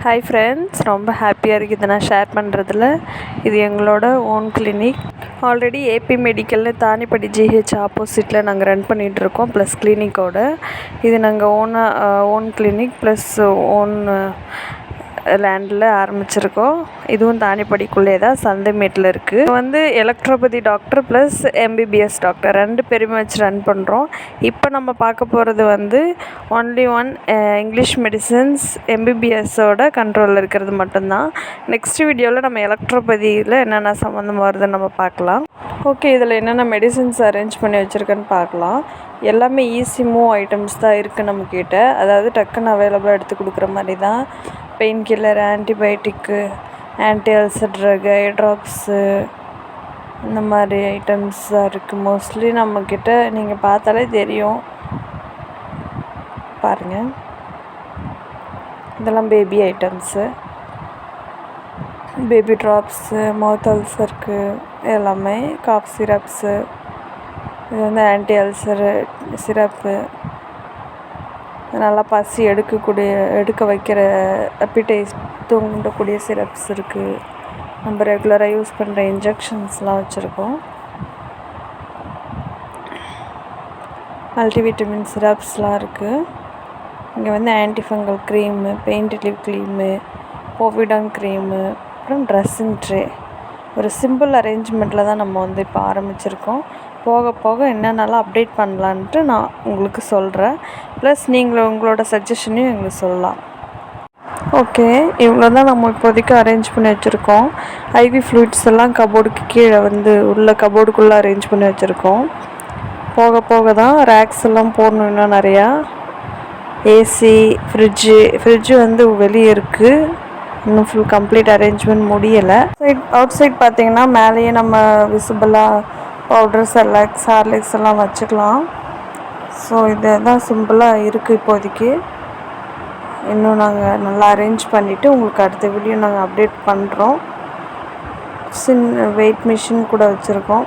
Hi friends, ரொம்ப ஹாப்பியாக இருக்குது இதை நான் ஷேர் பண்ணுறதுல. இது எங்களோட ஓன் கிளினிக். ஆல்ரெடி ஏபி மெடிக்கலில் தானிப்படி ஜிஹெச் ஆப்போசிட்டில் நாங்கள் ரன் பண்ணிகிட்ருக்கோம். ப்ளஸ் கிளினிக்கோட இது நாங்கள் ஓன் கிளினிக் ப்ளஸ் ஓன் லேண்டில் ஆரம்பிச்சிருக்கோம். இதுவும் தானிப்படிக்குள்ளே தான், சந்தைமேட்டில் இருக்குது. Electropathy doctor plus MBBS doctor 2 பேருமே வச்சு ரன் பண்ணுறோம். இப்போ நம்ம பார்க்க போகிறது ஒன்லி ஒன் இங்கிலீஷ் மெடிசன்ஸ் எம்பிபிஎஸோட கண்ட்ரோலில் இருக்கிறது மட்டும்தான். நெக்ஸ்ட் வீடியோவில் நம்ம எலக்ட்ரோபதியில் என்னென்ன சம்மந்தமாக வருதுன்னு நம்ம பார்க்கலாம். ஓகே, இதில் என்னென்ன மெடிசன்ஸ் அரேஞ்ச் பண்ணி வச்சுருக்கேன்னு பார்க்கலாம். எல்லாமே ஈஸி மூவ் ஐட்டம்ஸ் தான் இருக்குது நம்மக்கிட்ட. அதாவது டக்குன்னு அவைலபிளாக எடுத்து கொடுக்குற மாதிரி தான். Pain killer, antibiotic, anti ulcer drug, eye drops, இந்த மாதிரி ஐட்டம்ஸ் தான் இருக்குது மோஸ்ட்லி நம்மக்கிட்ட. நீங்கள் பார்த்தாலே தெரியும், பாருங்கள். இதெல்லாம் பேபி ஐட்டம்ஸு, பேபி ட்ராப்ஸு, மவுத் அல்சருக்கு எல்லாமே, காஃப் சிரப்ஸு, இது ஆன்டி அல்சரு சிரப்பு, நல்லா பசி எடுக்க வைக்கிற அப்பிடைஸ் தூண்டக்கூடிய சிரப்ஸ் இருக்குது. நம்ம ரெகுலராக யூஸ் பண்ணுற இன்ஜெக்ஷன்ஸ்லாம் வச்சுருக்கோம். மல்டிவிட்டமின் சிரப்ஸ்லாம் இருக்குது. இங்கே antifungal cream, pain relief cream, povidone cream, அப்புறம் ட்ரெஸ்ஸிங் ட்ரே. ஒரு சிம்பிள் அரேஞ்ச்மெண்ட்டில் தான் நம்ம இப்போ ஆரம்பிச்சிருக்கோம். போக போக என்னென்னலாம் அப்டேட் பண்ணலான்ட்டு நான் உங்களுக்கு சொல்கிறேன். ப்ளஸ் நீங்களும் உங்களோட சஜஷனையும் எங்களுக்கு சொல்லலாம். ஓகே, இவ்வளோ தான் நம்ம இப்போதைக்கு அரேஞ்ச் பண்ணி வச்சுருக்கோம். ஐவி ஃப்ளூயிட்ஸ் எல்லாம் கபோர்டுக்கு கீழே உள்ள கபோர்டுக்குள்ளே அரேஞ்ச் பண்ணி வச்சுருக்கோம். போக போக தான் ரேக்ஸ் எல்லாம் போடணும். இன்னும் நிறையா ஏசி, ஃப்ரிட்ஜு வெளியே இருக்குது. இன்னும் ஃபுல் கம்ப்ளீட் அரேஞ்ச்மெண்ட் முடியலை. அவுட் சைட் பார்த்திங்கன்னா மேலேயே நம்ம விசிபிளாக பவுடர், செர்லாக்ஸ், ஹார்லிக்ஸ் எல்லாம் வச்சுக்கலாம். ஸோ இது தான் சிம்பிளாக இருக்குது இப்போதைக்கு. இன்னும் நாங்கள் நல்லா அரேஞ்ச் பண்ணிவிட்டு உங்களுக்கு அடுத்த வீடியோ நாங்கள் அப்டேட் பண்ணுறோம். வெயிட் மிஷின் கூட வச்சுருக்கோம்.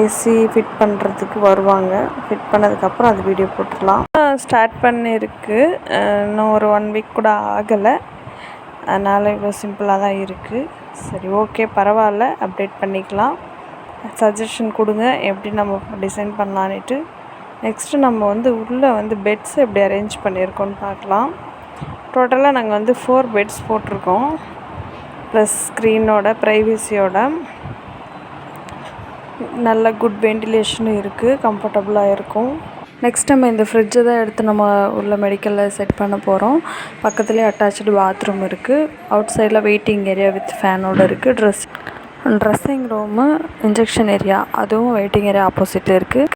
ஏசி ஃபிட் பண்ணுறதுக்கு வருவாங்க. ஃபிட் பண்ணதுக்கப்புறம் அது வீடியோ போட்டுடலாம். ஸ்டார்ட் பண்ணியிருக்கு. இன்னும் ஒரு 1 வீக் கூட ஆகலை. அதனால் இவ்வளோ சிம்பிளாக தான் இருக்குது. சரி, ஓகே, பரவாயில்ல, அப்டேட் பண்ணிக்கலாம். சஜஷன் கொடுங்க எப்படி நம்ம டிசைன் பண்ணலான்ட்டு. நெக்ஸ்ட்டு நம்ம உள்ளே பெட்ஸ் எப்படி அரேஞ்ச் பண்ணியிருக்கோன்னு பார்க்கலாம். டோட்டலாக நாங்கள் 4 பெட்ஸ் போட்டிருக்கோம். ப்ளஸ் ஸ்க்ரீனோட ப்ரைவசியோட நல்ல குட் வெண்டிலேஷனும் இருக்குது, கம்ஃபர்டபுளாக இருக்கும். நெக்ஸ்ட் நம்ம இந்த ஃப்ரிட்ஜை தான் எடுத்து நம்ம உள்ள மெடிக்கலில் செட் பண்ண போகிறோம். பக்கத்துலேயே அட்டாச்சு பாத்ரூம் இருக்குது. அவுட் சைடில் வெயிட்டிங் ஏரியா வித் ஃபேனோடு இருக்குது. ட்ரெஸ்ஸிங் ரூமு, இன்ஜெக்ஷன் ஏரியா, அதுவும் வெயிட்டிங் ஏரியா ஆப்போசிட்டில் இருக்குது.